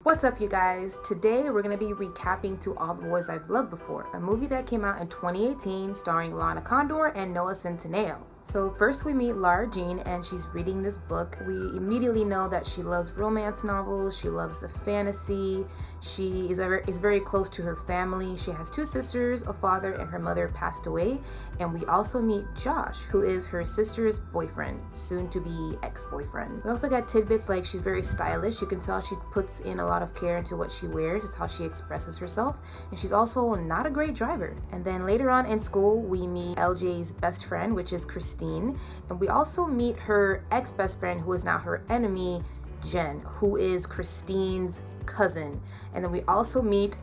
What's up, you guys? Today we're going to be recapping To All the Boys I've Loved Before, a movie that came out in 2018 starring Lana Condor and Noah Centineo. So first we meet Lara Jean, and she's reading this book. We immediately know that she loves romance novels, she loves the fantasy, she is very close to her family. She has two sisters, a father, and her mother passed away. And we also meet Josh, who is her sister's boyfriend, soon to be ex-boyfriend. We also get tidbits like she's very stylish. You can tell she puts in a lot of care into what she wears. It's how she expresses herself. And she's also not a great driver. And then later on in school, we meet LJ's best friend, which is Christine. And we also meet her ex-best friend, who is now her enemy, Jen, who is Christine's cousin. And then we also meet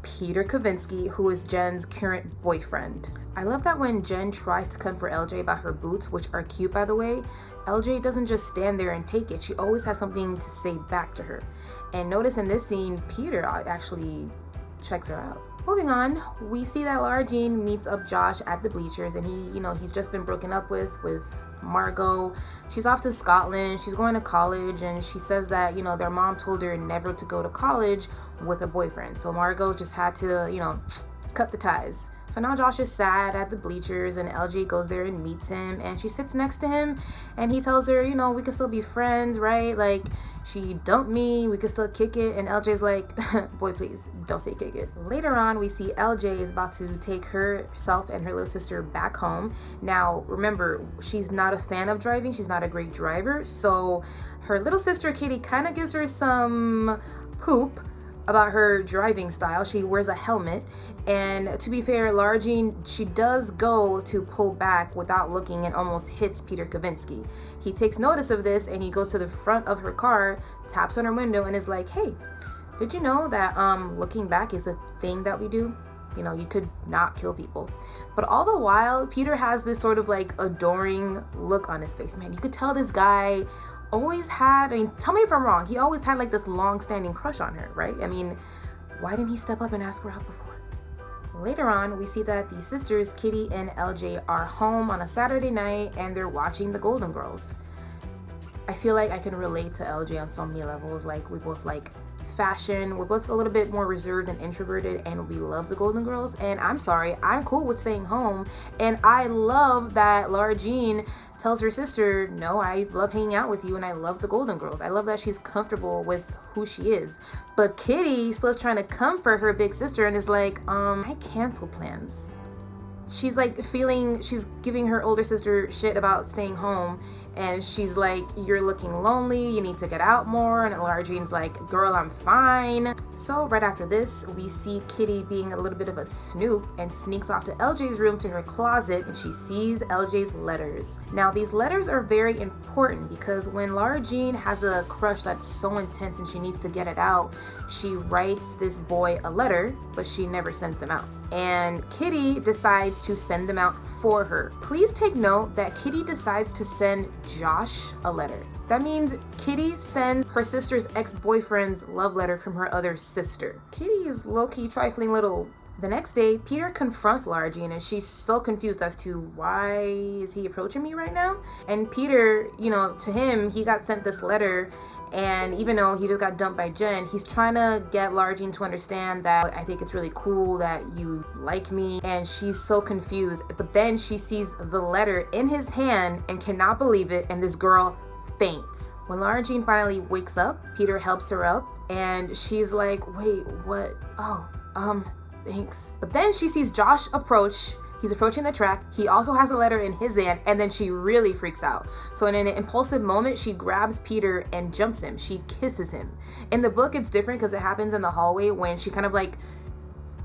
Peter Kavinsky, who is Jen's current boyfriend. I love that when Jen tries to come for LJ about her boots, which are cute by the way, LJ doesn't just stand there and take it. She always has something to say back to her. And notice in this scene, Peter actually checks her out. Moving on, we see that Lara Jean meets up Josh at the bleachers, and he's just been broken up with Margot. She's off to Scotland, she's going to college, and she says that, their mom told her never to go to college with a boyfriend. So Margot just had to, cut the ties. So now Josh is sad at the bleachers, and LJ goes there and meets him, and she sits next to him, and he tells her, we can still be friends, right? Like, she dumped me, we can still kick it. And LJ's like, boy, please don't say kick it. Later on, we see LJ is about to take herself and her little sister back home. Now, remember, she's not a fan of driving. She's not a great driver. So her little sister, Katie, kind of gives her some poop about her driving style. She wears a helmet, and to be fair, Lara Jean, she does go to pull back without looking and almost hits Peter Kavinsky. He takes notice of this, and he goes to the front of her car, taps on her window, and is like, hey, did you know that looking back is a thing that we do? You could not kill people. But all the while, Peter has this sort of like adoring look on his face. Man, you could tell this guy always had, tell me if I'm wrong, he always had like this long-standing crush on her, right? Why didn't he step up and ask her out before? Later on, we see that the sisters, Kitty and LJ, are home on a Saturday night, and they're watching the Golden Girls. I feel like I can relate to LJ on so many levels. Like, we both like fashion, we're both a little bit more reserved and introverted, and we love the Golden Girls. And I'm sorry, I'm cool with staying home, and I love that Lara Jean tells her sister, no, I love hanging out with you, and I love the Golden Girls. I love that she's comfortable with who she is. But Kitty still is trying to comfort her big sister and is like, I cancel plans. She's like she's giving her older sister shit about staying home, and she's like, you're looking lonely, you need to get out more. And Lara Jean's like, girl, I'm fine. So right after this, we see Kitty being a little bit of a snoop and sneaks off to LJ's room to her closet, and she sees LJ's letters. Now, these letters are very important because when Lara Jean has a crush that's so intense and she needs to get it out, she writes this boy a letter, but she never sends them out. And Kitty decides to send them out for her. Please take note that Kitty decides to send Josh a letter. That means Kitty sends her sister's ex-boyfriend's love letter from her other sister. Kitty is low-key trifling little. The next day, Peter confronts Lara Jean, and she's so confused as to why is he approaching me right now? And Peter, to him, he got sent this letter, and even though he just got dumped by Jen, he's trying to get Lara Jean to understand that I think it's really cool that you like me, and she's so confused. But then she sees the letter in his hand and cannot believe it, and this girl faints. When Lara Jean finally wakes up, Peter helps her up, and she's like, wait, what? Oh, thanks. But then she sees Josh approach. He's approaching the track. He also has a letter in his hand, and then she really freaks out. So in an impulsive moment, she grabs Peter and jumps him. She kisses him. In the book, it's different because it happens in the hallway when she kind of like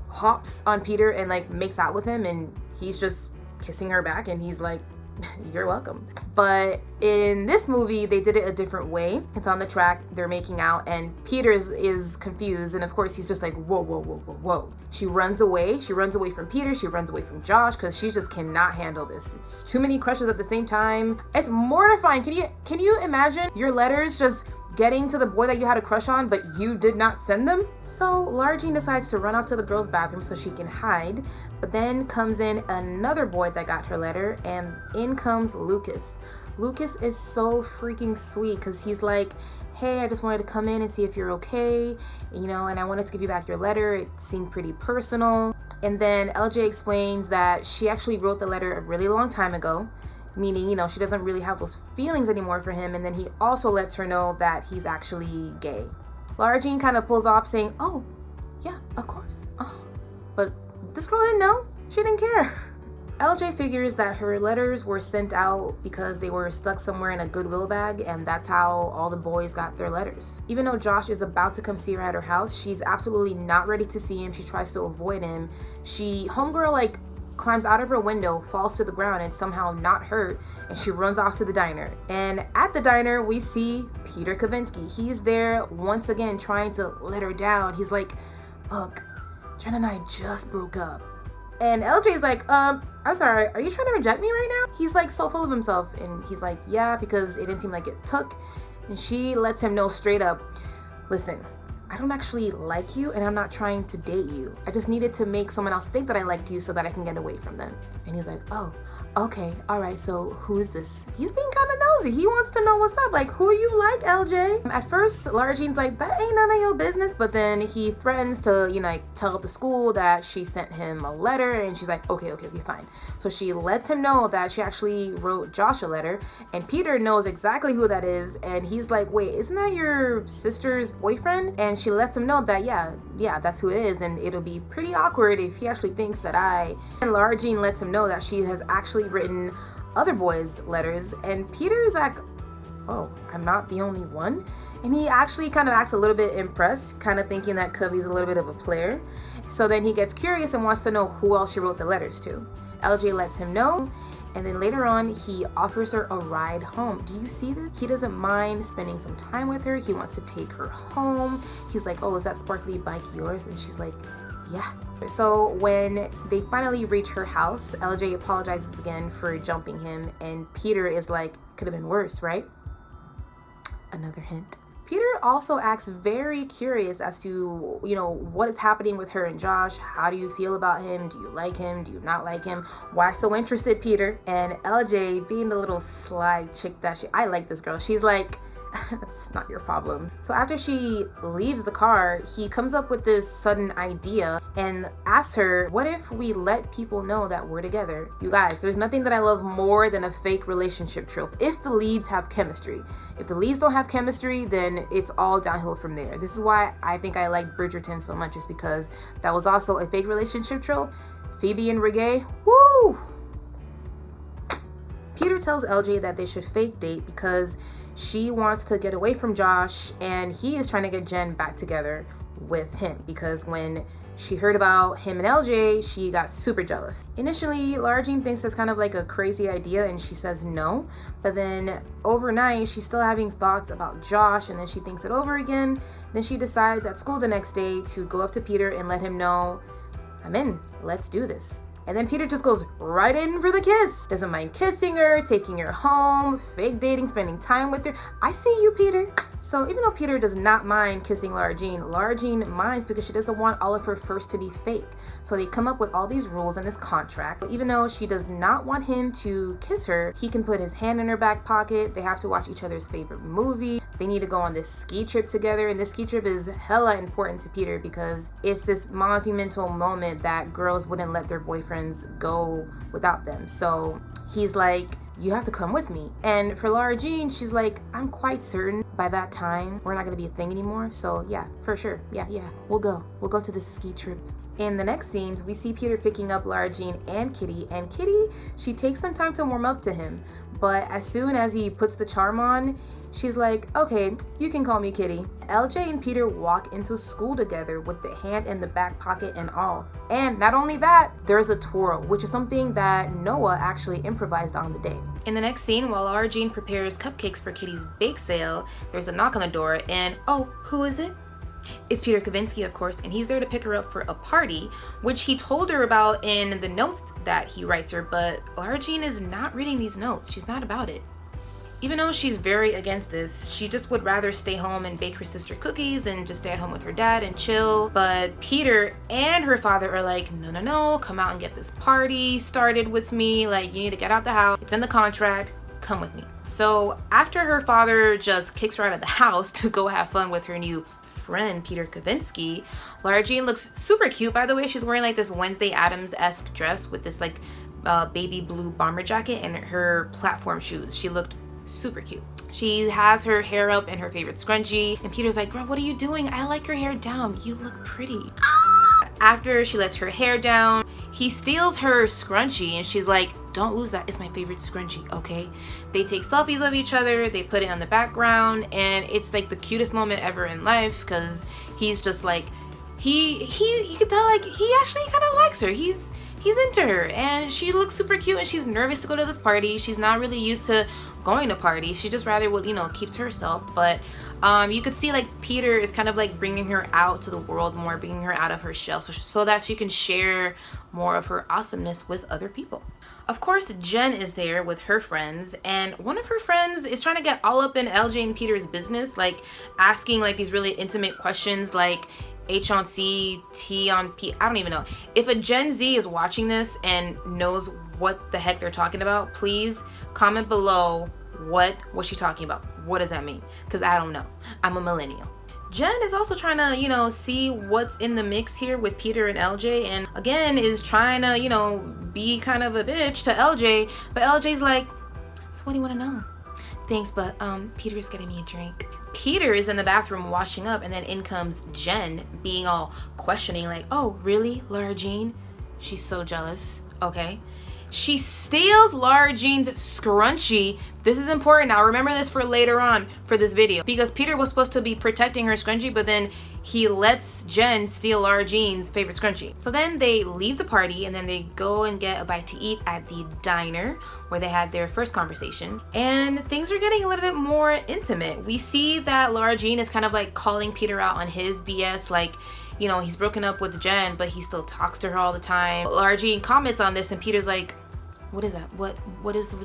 hops on Peter and like makes out with him, and he's just kissing her back, and he's like, you're welcome. But in this movie, they did it a different way. It's on the track, they're making out, and Peter is confused, and of course he's just like, whoa, whoa, whoa, whoa, whoa. She runs away from Peter, she runs away from Josh, because she just cannot handle this. It's too many crushes at the same time. It's mortifying. Can you imagine your letters just getting to the boy that you had a crush on, but you did not send them? So Lara Jean decides to run off to the girls' bathroom so she can hide, but then comes in another boy that got her letter, and in comes Lucas. Lucas is so freaking sweet because he's like, hey, I just wanted to come in and see if you're okay, you know, and I wanted to give you back your letter. It seemed pretty personal. And then LJ explains that she actually wrote the letter a really long time ago, meaning, you know, she doesn't really have those feelings anymore for him. And then he also lets her know that he's actually gay. Lara Jean kind of pulls off saying, oh, yeah, of course. But this girl didn't know. She didn't care. LJ figures that her letters were sent out because they were stuck somewhere in a Goodwill bag, and that's how all the boys got their letters. Even though Josh is about to come see her at her house, she's absolutely not ready to see him. She tries to avoid him. Homegirl, like, climbs out of her window, falls to the ground, and somehow not hurt, and she runs off to the diner. And at the diner, we see Peter Kavinsky. He's there once again trying to let her down. He's like, look, Jen and I just broke up. And LJ's like, I'm sorry, are you trying to reject me right now? He's like so full of himself, and he's like, yeah, because it didn't seem like it took. And she lets him know straight up, listen, I don't actually like you, and I'm not trying to date you. I just needed to make someone else think that I liked you so that I can get away from them. And he's like, oh, okay, all right, so who is this? He's being kind of nosy. He wants to know what's up. Like, who you like, LJ? At first, Lara Jean's like, that ain't none of your business. But then he threatens to, you know, like, tell the school that she sent him a letter. And she's like, okay, fine. So she lets him know that she actually wrote Josh a letter. And Peter knows exactly who that is. And he's like, wait, isn't that your sister's boyfriend? And she lets him know that, yeah, that's who it is. And it'll be pretty awkward if he actually thinks that And Lara Jean lets him know that she has actually written other boys' letters, and Peter's like, oh, I'm not the only one. And he actually kind of acts a little bit impressed, kind of thinking that Cubby's a little bit of a player. So then he gets curious and wants to know who else she wrote the letters to. LJ lets him know, and then later on he offers her a ride home. Do you see this? He doesn't mind spending some time with her. He wants to take her home. He's like, oh, is that sparkly bike yours? And she's like, yeah. So when they finally reach her house, LJ apologizes again for jumping him, and Peter is like, could have been worse, right? Another hint. Peter also acts very curious as to, you know, what is happening with her and Josh. How do you feel about him? Do you like him? Do you not like him? Why so interested, Peter? And LJ, being the little sly chick that I like this girl. She's like, that's not your problem. So after she leaves the car, he comes up with this sudden idea and asks her, what if we let people know that we're together? You guys, there's nothing that I love more than a fake relationship trope if the leads have chemistry. If the leads don't have chemistry, then it's all downhill from there. This is why I think I like Bridgerton so much, is because that was also a fake relationship trope. Phoebe and Reggae, woo! Peter tells LJ that they should fake date because she wants to get away from Josh, and he is trying to get Jen back together with him because when she heard about him and LJ, she got super jealous. Initially, Lara Jean thinks it's kind of like a crazy idea and she says no, but then overnight she's still having thoughts about Josh, and then she thinks it over again. Then she decides at school the next day to go up to Peter and let him know, I'm in, let's do this. And then Peter just goes right in for the kiss. Doesn't mind kissing her, taking her home, fake dating, spending time with her. I see you, Peter. So even though Peter does not mind kissing Lara Jean minds because she doesn't want all of her first to be fake. So they come up with all these rules in this contract. But even though she does not want him to kiss her, he can put his hand in her back pocket. They have to watch each other's favorite movie. They need to go on this ski trip together. And this ski trip is hella important to Peter because it's this monumental moment that girls wouldn't let their boyfriends go without them. So he's like, you have to come with me. And for Lara Jean, she's like, I'm quite certain by that time we're not gonna be a thing anymore. So yeah, for sure. Yeah, we'll go to this ski trip. In the next scenes, we see Peter picking up Lara Jean and Kitty, she takes some time to warm up to him, but as soon as he puts the charm on, she's like, okay, you can call me Kitty. LJ and Peter walk into school together with the hand in the back pocket and all. And not only that, there's a twirl, which is something that Noah actually improvised on the day. In the next scene, while Lara Jean prepares cupcakes for Kitty's bake sale, there's a knock on the door and, oh, who is it? It's Peter Kavinsky, of course, and he's there to pick her up for a party, which he told her about in the notes that he writes her, but Lara Jean is not reading these notes. She's not about it. Even though she's very against this, she just would rather stay home and bake her sister cookies and just stay at home with her dad and chill. But Peter and her father are like, no, come out and get this party started with me. Like, you need to get out the house. It's in the contract. come with me. So after her father just kicks her out of the house to go have fun with her new friend Peter Kavinsky, Lara Jean looks super cute. By the way, she's wearing like this Wednesday Addams-esque dress with this like baby blue bomber jacket and her platform shoes. She looked super cute. She has her hair up in her favorite scrunchie, and Peter's like, girl, what are you doing? I like your hair down. You look pretty. After she lets her hair down, he steals her scrunchie, and she's like, don't lose that. It's my favorite scrunchie, okay? They take selfies of each other. They put it on the background, and it's like the cutest moment ever in life, because he's just like, you can tell like he actually kind of likes her. He's into her, and she looks super cute, and she's nervous to go to this party. She's not really used to going to parties. She just rather would, you know, keep to herself. But you could see like Peter is kind of like bringing her out to the world more, bringing her out of her shell, so that she can share more of her awesomeness with other people. Of course, Jen is there with her friends, and one of her friends is trying to get all up in LJ and Peter's business, like asking like these really intimate questions like H on C, T on P. I don't even know. If a Gen Z is watching this and knows what the heck they're talking about, please comment below what was she talking about. What does that mean? Because I don't know. I'm a millennial. Jen is also trying to, you know, see what's in the mix here with Peter and LJ, and again is trying to, you know, be kind of a bitch to LJ, but LJ's like, so what do you want to know? Thanks, but Peter's getting me a drink. Peter is in the bathroom washing up, and then in comes Jen being all questioning like, oh really, Lara Jean? She's so jealous. Okay. She steals Lara Jean's scrunchie. This is important. Now remember this for later on for this video, because Peter was supposed to be protecting her scrunchie, but then he lets Jen steal Lara Jean's favorite scrunchie. So then they leave the party, and then they go and get a bite to eat at the diner where they had their first conversation, and things are getting a little bit more intimate. We see that Lara Jean is kind of like calling Peter out on his BS, like, you know, he's broken up with Jen, but he still talks to her all the time. Lara Jean comments on this, and Peter's like, what is that? What is the,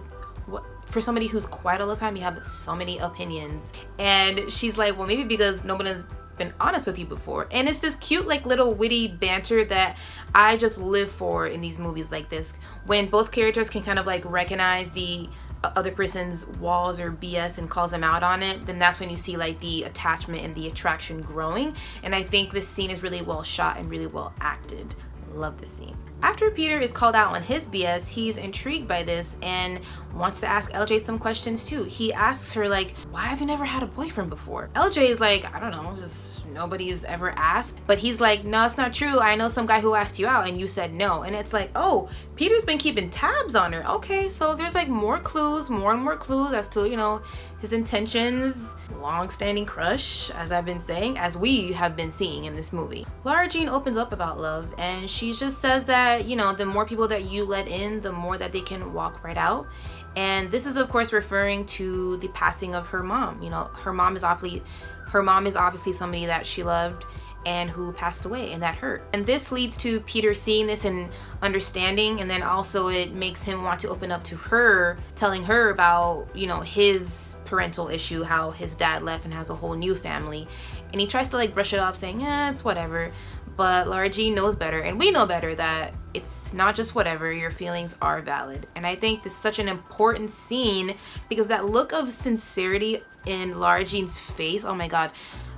what? For somebody who's quiet all the time, you have so many opinions. And she's like, well, maybe because nobody has been honest with you before. And it's this cute, like, little witty banter that I just live for in these movies like this, when both characters can kind of like recognize the other person's walls or BS and calls them out on it. Then that's when you see like the attachment and the attraction growing. And I think this scene is really well shot and really well acted. Love this scene. After Peter is called out on his BS, he's intrigued by this and wants to ask LJ some questions too. He asks her like, why have you never had a boyfriend before? LJ is like, I don't know, just nobody's ever asked. But he's like, no, it's not true. I know some guy who asked you out and you said no. And it's like, oh, Peter's been keeping tabs on her. Okay, so there's like more and more clues as to, you know, his intentions, long-standing crush, as I've been saying, as we have been seeing in this movie. Lara Jean opens up about love, and she just says that, you know, the more people that you let in, the more that they can walk right out. And this is of course referring to the passing of her mom. You know, her mom is obviously somebody that she loved and who passed away, and that hurt. And this leads to Peter seeing this and understanding, and then also it makes him want to open up to her, telling her about, you know, his parental issue, how his dad left and has a whole new family. And he tries to like brush it off saying, yeah, it's whatever. But Lara Jean knows better, and we know better, that it's not just whatever, your feelings are valid. And I think this is such an important scene because that look of sincerity in Lara Jean's face, oh my god,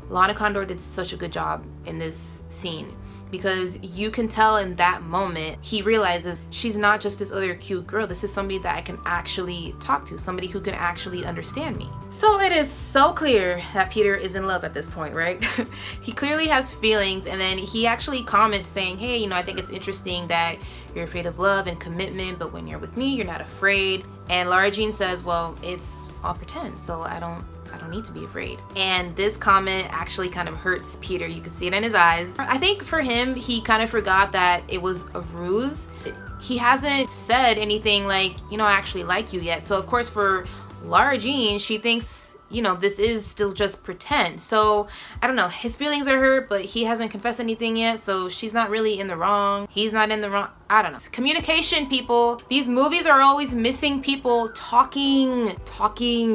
Lana Condor did such a good job in this scene, because you can tell in that moment he realizes she's not just this other cute girl. This is somebody that I can actually talk to, somebody who can actually understand me. So it is so clear that Peter is in love at this point, right? He clearly has feelings, and then he actually comments saying, hey, you know, I think it's interesting that you're afraid of love and commitment, but when you're with me, you're not afraid. And Lara Jean says, well, it's all pretend, so I don't need to be afraid. And this comment actually kind of hurts Peter. You can see it in his eyes. I think for him, he kind of forgot that it was a ruse. He hasn't said anything like, you know, I actually like you yet. So of course for Lara Jean, she thinks, you know, this is still just pretend. So I don't know, his feelings are hurt, but he hasn't confessed anything yet, so she's not really in the wrong. He's not in the wrong. I don't know. Communication, people. These movies are always missing people talking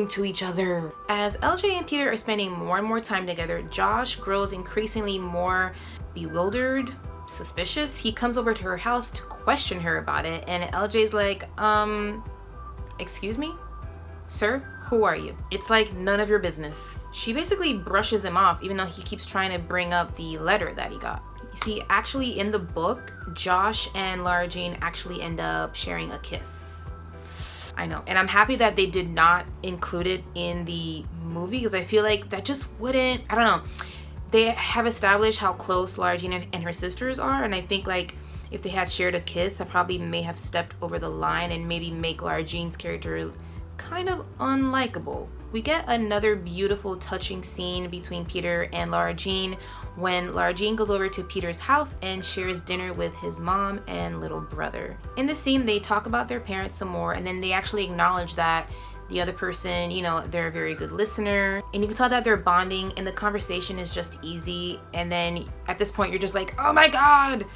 to each other. As LJ and Peter are spending more and more time together, Josh grows increasingly more bewildered, suspicious. He comes over to her house to question her about it, and LJ's like, excuse me? Sir, who are you? It's like none of your business. She basically brushes him off, even though he keeps trying to bring up the letter that he got. You see, actually in the book, Josh and Lara Jean actually end up sharing a kiss. I know, and I'm happy that they did not include it in the movie, because I feel like that just wouldn't, I don't know. They have established how close Lara Jean and her sisters are, and I think like if they had shared a kiss, that probably may have stepped over the line and maybe make Lara Jean's character kind of unlikable. We get another beautiful, touching scene between Peter and Lara Jean when Lara Jean goes over to Peter's house and shares dinner with his mom and little brother. In this scene, they talk about their parents some more, and then they actually acknowledge that the other person, you know, they're a very good listener, and you can tell that they're bonding and the conversation is just easy. And then at this point, you're just like, oh my God,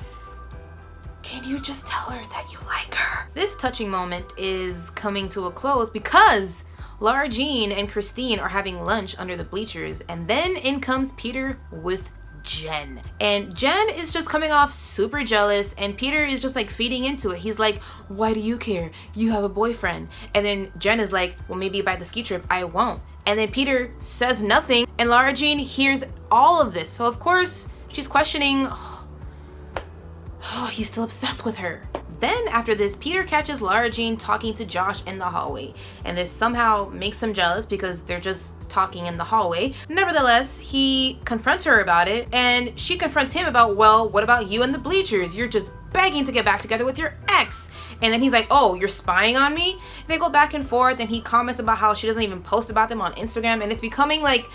can you just tell her that you like her? This touching moment is coming to a close because Lara Jean and Christine are having lunch under the bleachers, and then in comes Peter with Jen. And Jen is just coming off super jealous, and Peter is just like feeding into it. He's like, why do you care? You have a boyfriend. And then Jen is like, well, maybe by the ski trip I won't. And then Peter says nothing, and Lara Jean hears all of this. So of course she's questioning, oh, he's still obsessed with her. Then after this, Peter catches Lara Jean talking to Josh in the hallway, and this somehow makes him jealous because they're just talking in the hallway. Nevertheless, he confronts her about it, and she confronts him about, well, what about you and the bleachers? You're just begging to get back together with your ex. And then he's like, oh, you're spying on me? They go back and forth, and he comments about how she doesn't even post about them on Instagram, and it's becoming like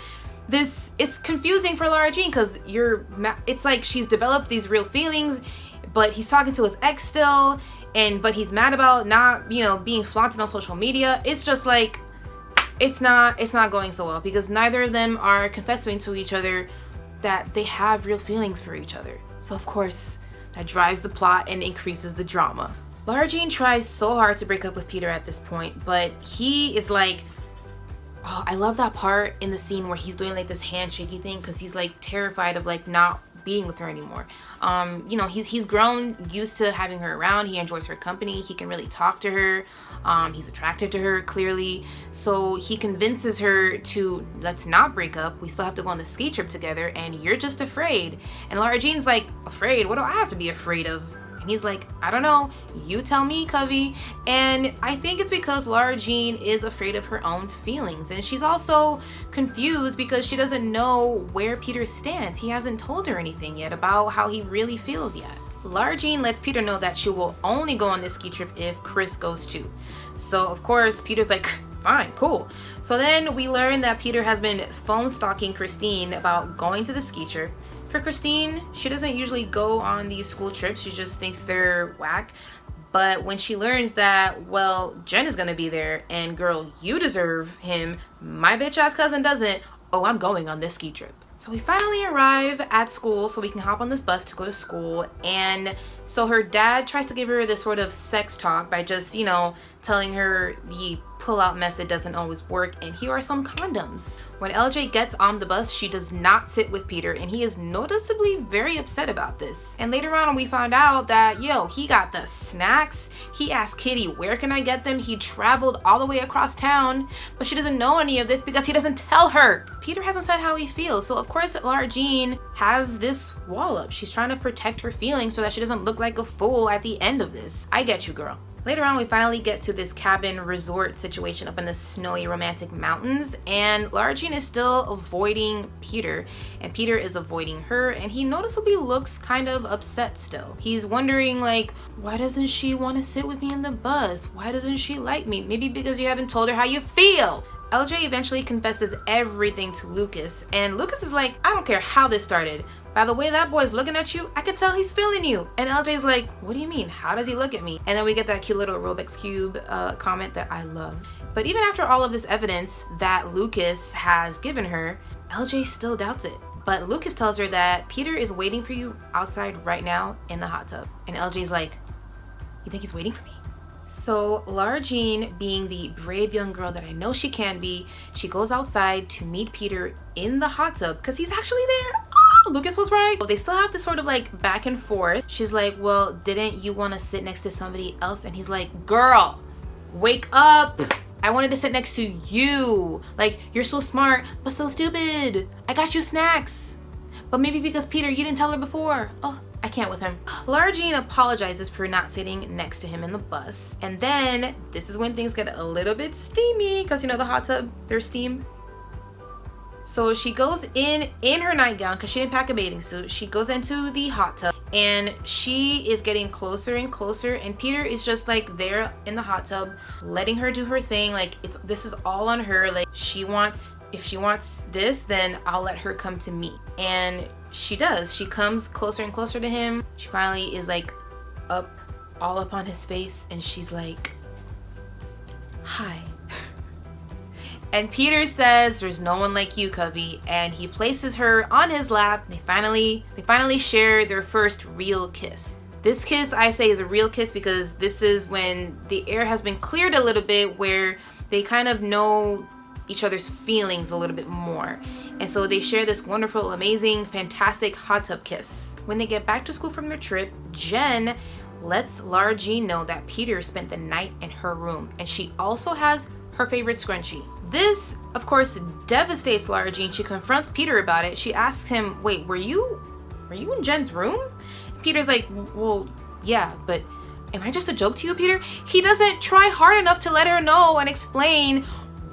this. It's confusing for Lara Jean because it's like she's developed these real feelings, but he's talking to his ex still, but he's mad about not, you know, being flaunted on social media. It's just like, it's not going so well because neither of them are confessing to each other that they have real feelings for each other. So of course, that drives the plot and increases the drama. Lara Jean tries so hard to break up with Peter at this point, but he is like, oh, I love that part in the scene where he's doing like this handshaky thing because he's like terrified of like not being with her anymore. You know, he's grown used to having her around. He enjoys her company. He can really talk to her. He's attracted to her clearly. So he convinces her to, let's not break up. We still have to go on the ski trip together, and you're just afraid. And Lara Jean's like, afraid? What do I have to be afraid of? And he's like, I don't know, you tell me, Covey. And I think it's because Lara Jean is afraid of her own feelings, and she's also confused because she doesn't know where Peter stands. He hasn't told her anything yet about how he really feels yet. Lara Jean lets Peter know that she will only go on this ski trip if Chris goes too. So of course Peter's like, fine, cool. So then we learn that Peter has been phone stalking Christine about going to the ski trip. For Christine, she doesn't usually go on these school trips. She just thinks they're whack. But when she learns that, well, Jen is gonna be there, and girl, you deserve him, my bitch ass cousin doesn't, oh, I'm going on this ski trip. So we finally arrive at school so we can hop on this bus to go to school. And so her dad tries to give her this sort of sex talk by just, you know, telling her the pull-out method doesn't always work, and here are some condoms. When LJ gets on the bus, she does not sit with Peter, and he is noticeably very upset about this. And later on, we found out that, yo, he got the snacks. He asked Kitty, where can I get them? He traveled all the way across town, but she doesn't know any of this because he doesn't tell her. Peter hasn't said how he feels, so of course, Lara Jean has this wall up. She's trying to protect her feelings so that she doesn't look like a fool at the end of this. I get you, girl. Later on, we finally get to this cabin resort situation up in the snowy romantic mountains, and Lara Jean is still avoiding Peter, and Peter is avoiding her, and he noticeably looks kind of upset still. He's wondering like, why doesn't she want to sit with me in the bus? Why doesn't she like me? Maybe because you haven't told her how you feel. LJ eventually confesses everything to Lucas, and Lucas is like, I don't care how this started. By the way that boy's looking at you, I can tell he's feeling you. And LJ's like, what do you mean? How does he look at me? And then we get that cute little Rubik's Cube comment that I love. But even after all of this evidence that Lucas has given her, LJ still doubts it. But Lucas tells her that Peter is waiting for you outside right now in the hot tub. And LJ's like, you think he's waiting for me? So Lara Jean, being the brave young girl that I know she can be, she goes outside to meet Peter in the hot tub because he's actually there. Oh, Lucas was right. They still have this sort of like back and forth. She's like, well, didn't you want to sit next to somebody else? And he's like, girl, wake up. I wanted to sit next to you. Like, you're so smart, but so stupid. I got you snacks. But maybe because Peter, you didn't tell her before. Oh, I can't with him. Lara Jean apologizes for not sitting next to him in the bus. And then this is when things get a little bit steamy, because you know the hot tub, there's steam. So she goes in her nightgown because she didn't pack a bathing suit. She goes into the hot tub and she is getting closer and closer, and Peter is just like there in the hot tub letting her do her thing. Like, this is all on her. Like, if she wants this, then I'll let her come to me. And she does. She comes closer and closer to him. She finally is like all up on his face, and she's like, hi. And Peter says, there's no one like you, Cubby, and he places her on his lap. They finally share their first real kiss. This kiss, I say, is a real kiss because this is when the air has been cleared a little bit, where they kind of know each other's feelings a little bit more. And so they share this wonderful, amazing, fantastic hot tub kiss. When they get back to school from their trip, Jen lets Lara Jean know that Peter spent the night in her room, and she also has her favorite scrunchie. This, of course, devastates Lara Jean. She confronts Peter about it. She asks him, wait, were you in Jen's room? Peter's like, well, yeah, but am I just a joke to you, Peter? He doesn't try hard enough to let her know and explain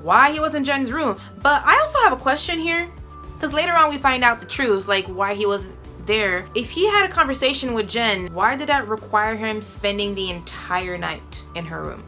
why he was in Jen's room. But I also have a question here, because later on we find out the truth, like why he was there. If he had a conversation with Jen, why did that require him spending the entire night in her room?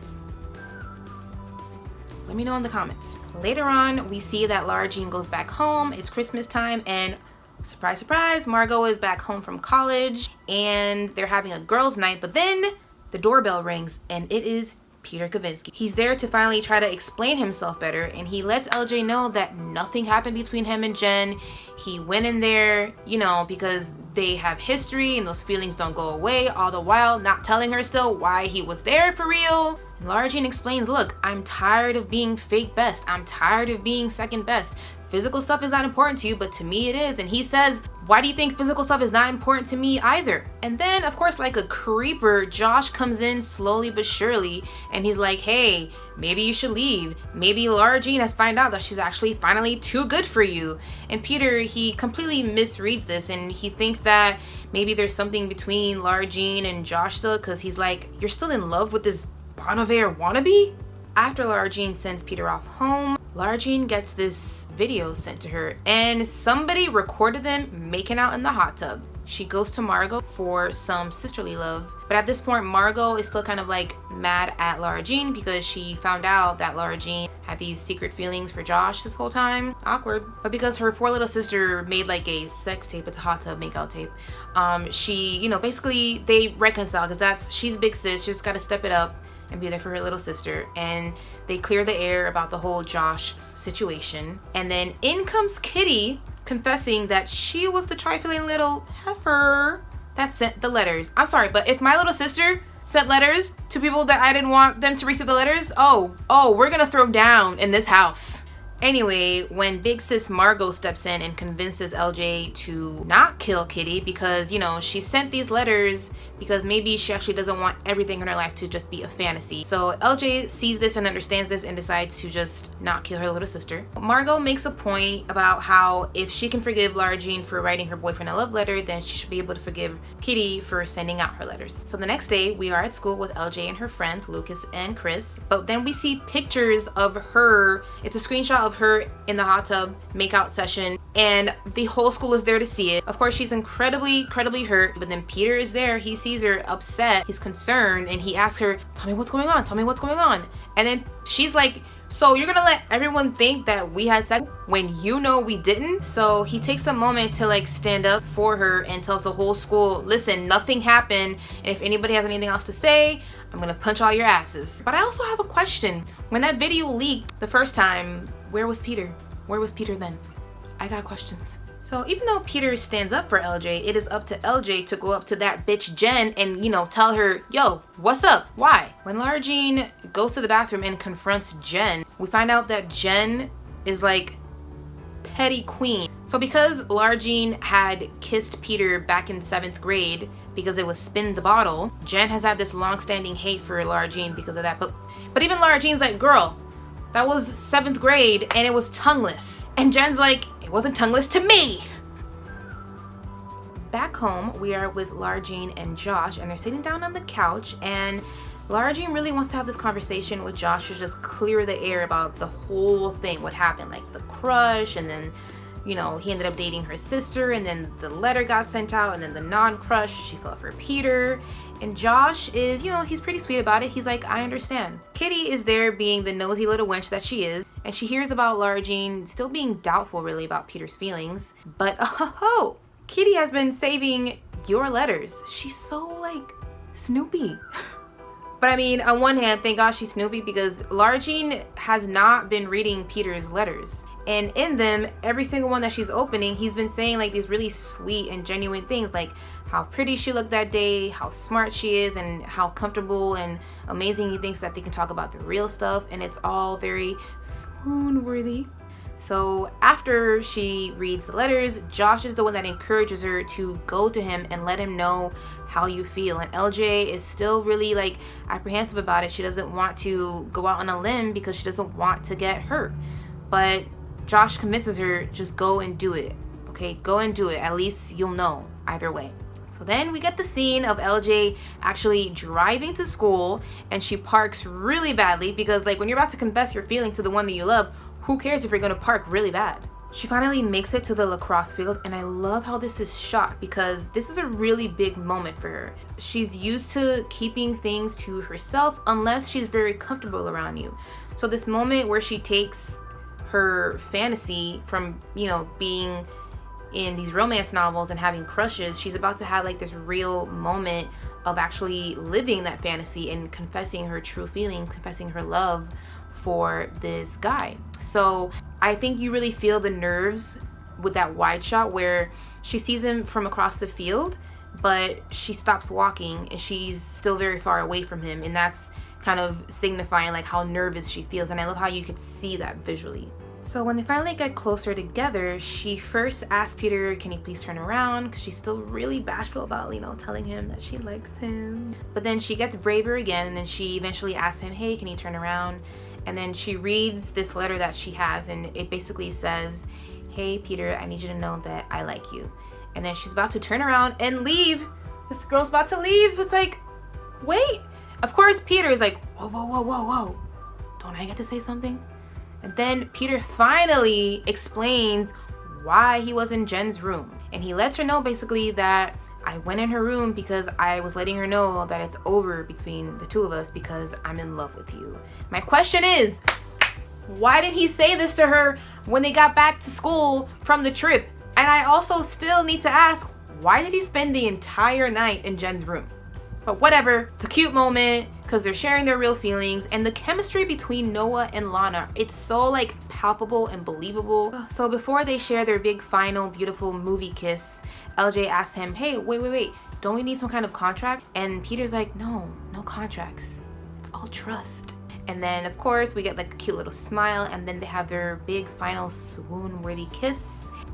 Let me know in the comments. Later on, we see that Lara Jean goes back home. It's Christmas time, and surprise, surprise, Margot is back home from college, and they're having a girls' night. But then the doorbell rings, and it is Peter Kavinsky. He's there to finally try to explain himself better, and he lets LJ know that nothing happened between him and Jen. He went in there, you know, because they have history and those feelings don't go away, all the while not telling her still why he was there for real. And Lara Jean explains, look, I'm tired of being fake best. I'm tired of being second best. Physical stuff is not important to you, but to me it is. And he says, why do you think physical stuff is not important to me either? And then, of course, like a creeper, Josh comes in slowly but surely, and he's like, hey, maybe you should leave. Maybe Lara Jean has found out that she's actually finally too good for you. And Peter, he completely misreads this, and he thinks that maybe there's something between Lara Jean and Josh still, because he's like, you're still in love with this Bon Iver wannabe? After Lara Jean sends Peter off home, Lara Jean gets this video sent to her, and somebody recorded them making out in the hot tub. She goes to Margot for some sisterly love, but at this point Margot is still kind of like mad at Lara Jean because she found out that Lara Jean had these secret feelings for Josh this whole time. Awkward. But because her poor little sister made like a sex tape, it's a hot tub makeout tape, she, you know, basically they reconcile because she's big sis, she's got to step it up and be there for her little sister, and they clear the air about the whole Josh situation. And then in comes Kitty confessing that she was the trifling little heifer that sent the letters. I'm sorry, but if my little sister sent letters to people that I didn't want them to receive the letters, oh, we're gonna throw down in this house. Anyway, when big sis Margot steps in and convinces LJ to not kill Kitty because, you know, she sent these letters because maybe she actually doesn't want everything in her life to just be a fantasy. So LJ sees this and understands this and decides to just not kill her little sister. Margot makes a point about how if she can forgive Lara Jean for writing her boyfriend a love letter, then she should be able to forgive Kitty for sending out her letters. So the next day, we are at school with LJ and her friends, Lucas and Chris. But then we see pictures of her. It's a screenshot of her in the hot tub makeout session, and the whole school is there to see it. Of course, she's incredibly hurt, but then Peter is there. He sees her upset, he's concerned, and he asks her, tell me what's going on, tell me what's going on. And then she's like, so you're gonna let everyone think that we had sex when you know we didn't? So he takes a moment to like stand up for her and tells the whole school, listen, nothing happened, and if anybody has anything else to say, I'm gonna punch all your asses. But I also have a question. When that video leaked the first time, where was Peter? Where was Peter then? I got questions. So even though Peter stands up for LJ, it is up to LJ to go up to that bitch Jen and, you know, tell her, yo, what's up? Why? When Lara Jean goes to the bathroom and confronts Jen, we find out that Jen is like petty queen. So because Lara Jean had kissed Peter back in 7th grade because it was spin the bottle, Jen has had this long-standing hate for Lara Jean because of that. But even Lara Jean's like, girl, That was 7th grade and it was tongueless. And Jen's like, it wasn't tongueless to me. Back home, we are with Lara Jean and Josh, and they're sitting down on the couch, and Lara Jean really wants to have this conversation with Josh to just clear the air about the whole thing, what happened, like the crush, and then, you know, he ended up dating her sister, and then the letter got sent out, and then the non-crush, she fell for Peter. And Josh is, you know, he's pretty sweet about it. He's like, I understand. Kitty is there being the nosy little wench that she is, and she hears about Lara Jean still being doubtful really about Peter's feelings. But oh, Kitty has been saving your letters. She's so like Snoopy. But I mean, on one hand, thank God she's Snoopy, because Lara Jean has not been reading Peter's letters. And in them, every single one that she's opening, he's been saying like these really sweet and genuine things, like how pretty she looked that day, how smart she is, and how comfortable and amazing he thinks that they can talk about the real stuff. And it's all very swoon-worthy. So after she reads the letters, Josh is the one that encourages her to go to him and let him know how you feel. And LJ is still really like apprehensive about it. She doesn't want to go out on a limb because she doesn't want to get hurt. But Josh convinces her, just go and do it. Okay, go and do it. At least you'll know either way. So then we get the scene of LJ actually driving to school, and she parks really badly because like when you're about to confess your feelings to the one that you love, who cares if you're gonna park really bad? She finally makes it to the lacrosse field, and I love how this is shot because this is a really big moment for her. She's used to keeping things to herself unless she's very comfortable around you. So this moment where she takes her fantasy from, you know, being in these romance novels and having crushes, she's about to have like this real moment of actually living that fantasy and confessing her true feelings, confessing her love for this guy. So I think you really feel the nerves with that wide shot where she sees him from across the field, but she stops walking and she's still very far away from him, and that's kind of signifying like how nervous she feels. And I love how you could see that visually. So when they finally get closer together, she first asks Peter, can you please turn around? Because she's still really bashful about, you know, telling him that she likes him. But then she gets braver again, and then she eventually asks him, hey, can you turn around? And then she reads this letter that she has, and it basically says, hey, Peter, I need you to know that I like you. And then she's about to turn around and leave. This girl's about to leave. It's like, wait. Of course, Peter is like, whoa, whoa, whoa, whoa, whoa. Don't I get to say something? And then Peter finally explains why he was in Jen's room. And he lets her know basically that I went in her room because I was letting her know that it's over between the two of us because I'm in love with you. My question is, why did he say this to her when they got back to school from the trip? And I also still need to ask, why did he spend the entire night in Jen's room? But whatever, it's a cute moment because they're sharing their real feelings, and the chemistry between Noah and Lana, it's so like palpable and believable. So before they share their big final beautiful movie kiss, LJ asks him, hey, wait, don't we need some kind of contract? And Peter's like, no contracts. It's all trust. And then of course we get like a cute little smile, and then they have their big final swoon-worthy kiss.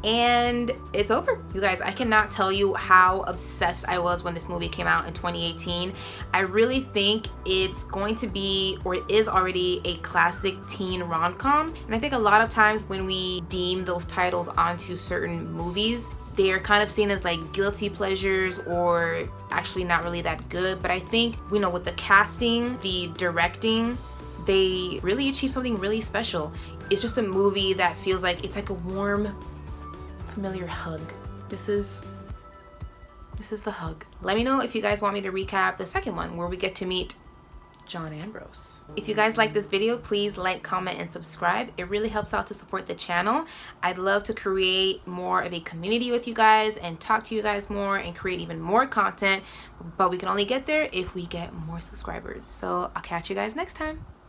And it's over. You guys, I cannot tell you how obsessed I was when this movie came out in 2018. I really think it's going to be, or it is already, a classic teen rom-com. And I think a lot of times when we deem those titles onto certain movies, they're kind of seen as like guilty pleasures or actually not really that good. But I think, you know, with the casting, the directing, they really achieved something really special. It's just a movie that feels like it's like a warm, familiar hug. This is the hug. Let me know if you guys want me to recap the second one where we get to meet John Ambrose. If you guys like this video, please like, comment, and subscribe. It really helps out to support the channel. I'd love to create more of a community with you guys and talk to you guys more and create even more content, but we can only get there if we get more subscribers. So I'll catch you guys next time.